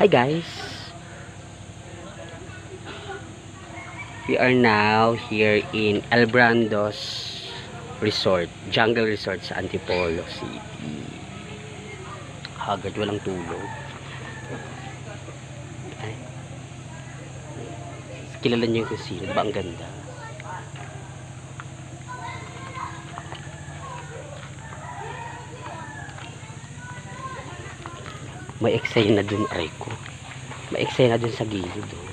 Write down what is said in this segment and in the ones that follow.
Hi guys, we are now here in El Brandos Resort, Jungle Resort sa Antipolo City. Haggard, walang tulog. Ay. Kilala niyo yung kusina, diba ang ganda? May eksena dun, aray ko. May eksena dun sa gilid. Oh.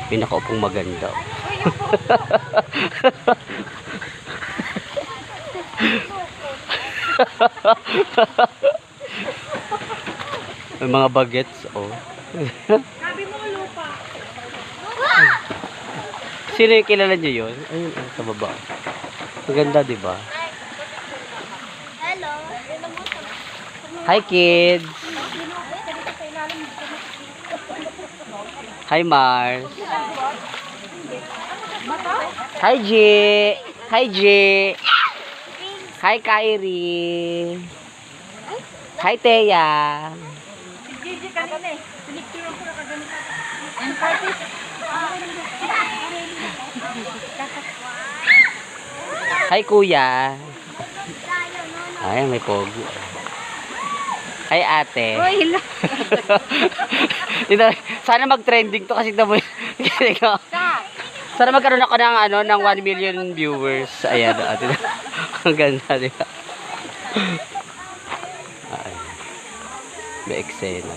May nakaupong maganda. May mga bagets, oh. Sabi mo lupa. Sino yung kilala niyo yun? Ayun, sa baba. Maganda, di ba? Hello. Hi, kids. Hi, Mars. Hi, G. Hi, G. Hi, Kyrie. Hi, Teya. Gigi kanina eh. Pinicture ko na kaganito. Hi, Kuya. Ay, may pogi. Hi, ate. Uy, Ito, sana mag-trending to kasi ito mo. Sana magkaroon ako ng ano ng 1 million viewers. Ayan, ate. Ang ganda, di ba? Ay. May eksena.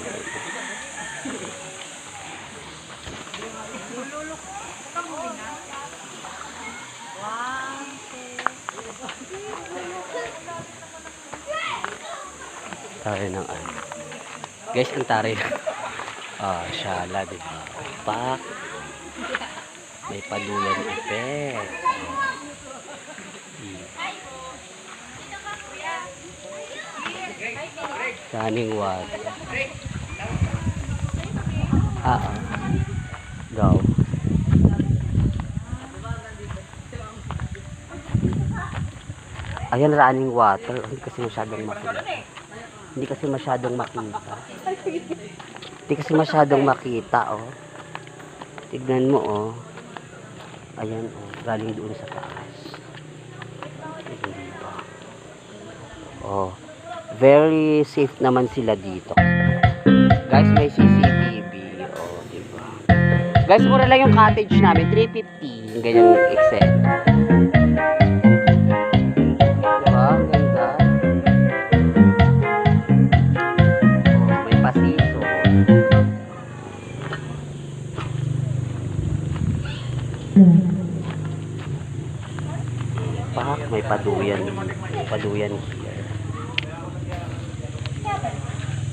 Tari ng ano. Guys, ang tari. Ah, syala, di ba? Pak. May padulan effect. Running water. Go. Ayan, running water. Hindi kasi masyadong makita. Hindi kasi masyadong makita. Hindi kasi masyadong makita, oh. Tignan mo, oh. Ayan, oh. Galing doon sa taas. Diba? Oh. Very safe naman sila dito. Guys, may CCTV. Oh, diba? Guys, mura lang yung cottage namin. 350. Ganyan excel. Diba? Ganda. Oh, may pasiso. Pak, may paduyan. May paduyan here.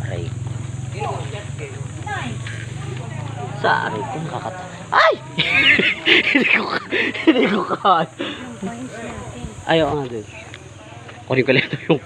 Aray. Sa aray ko nakakata. Ay! Hindi ko kaya. Ayaw nga dun. Kunin ko lang ito yung